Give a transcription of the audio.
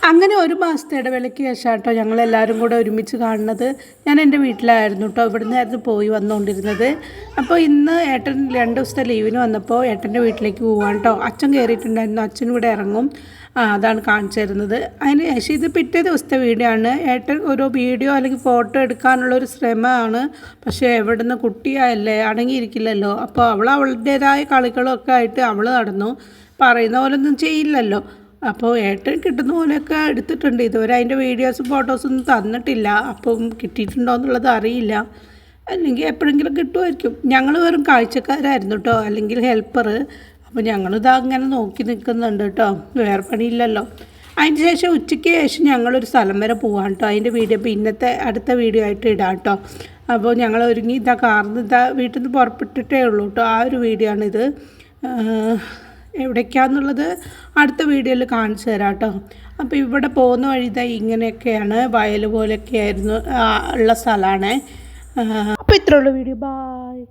അങ്ങനെ ഒരു മാസത്തെ ഇടവേളയ്ക്ക് ശേഷം കേട്ടോ ഞങ്ങളെല്ലാവരും കൂടെ ഒരുമിച്ച് കാണുന്നത്. ഞാൻ എൻ്റെ വീട്ടിലായിരുന്നു കേട്ടോ, ഇവിടെ നിന്നായിരുന്നു പോയി വന്നുകൊണ്ടിരുന്നത്. അപ്പോൾ ഇന്ന് ഏട്ടൻ 2 ദിവസത്തെ ലീവിന് വന്നപ്പോൾ ഏട്ടൻ്റെ വീട്ടിലേക്ക് പോകാൻ കേട്ടോ. അച്ഛൻ കയറിയിട്ടുണ്ടായിരുന്നു, അച്ഛൻ ഇവിടെ ഇറങ്ങും. അതാണ് കാണിച്ചു തരുന്നത്. അതിന് ശേഷം ഇത് പിറ്റേ ദിവസത്തെ വീഡിയോ ആണ്. ഏട്ടൻ ഒരു വീഡിയോ അല്ലെങ്കിൽ ഫോട്ടോ എടുക്കാനുള്ളൊരു ശ്രമമാണ്. പക്ഷേ എവിടുന്ന് കുട്ടിയല്ലേ, അടങ്ങിയിരിക്കില്ലല്ലോ. അപ്പോൾ അവളുടേതായ കളികളൊക്കെ ആയിട്ട് അവൾ നടന്നു. പറയുന്ന പോലൊന്നും ചെയ്യില്ലല്ലോ. അപ്പോൾ ഏട്ടൻ കിട്ടുന്ന പോലെയൊക്കെ എടുത്തിട്ടുണ്ട്. ഇതുവരെ അതിൻ്റെ വീഡിയോസും ഫോട്ടോസൊന്നും തന്നിട്ടില്ല. അപ്പം കിട്ടിയിട്ടുണ്ടോ എന്നുള്ളത് അറിയില്ല. അല്ലെങ്കിൽ എപ്പോഴെങ്കിലും കിട്ടുമായിരിക്കും. ഞങ്ങൾ വെറും കാഴ്ചക്കാരായിരുന്നു കേട്ടോ, അല്ലെങ്കിൽ ഹെൽപ്പർ. അപ്പോൾ ഞങ്ങളിത് അങ്ങനെ നോക്കി നിൽക്കുന്നുണ്ട് കേട്ടോ, വേറെ പണിയില്ലല്ലോ. അതിന് ശേഷം ഉച്ചയ്ക്ക് ശേഷം ഞങ്ങളൊരു സ്ഥലം വരെ പോവാം കേട്ടോ. അതിൻ്റെ വീഡിയോ ഇപ്പോൾ അടുത്ത വീഡിയോ ആയിട്ട് ഇടാം കേട്ടോ. അപ്പോൾ ഞങ്ങൾ ഒരുങ്ങി കാർന്ന് വീട്ടിൽ നിന്ന് പുറപ്പെട്ടിട്ടേ ഉള്ളൂ കേട്ടോ. ആ ഒരു വീഡിയോ ആണിത്. എവിടേക്കാന്നുള്ളത് അടുത്ത വീഡിയോയിൽ കാണിച്ചു തരാം കേട്ടോ. അപ്പോൾ ഇവിടെ പോകുന്ന വഴി ഇങ്ങനെയൊക്കെയാണ്, വയൽ പോലെയൊക്കെ ആയിരുന്നു ഉള്ള സ്ഥലമാണ്. അപ്പോൾ ഇത്രയുള്ള വീഡിയോ. ബായ്.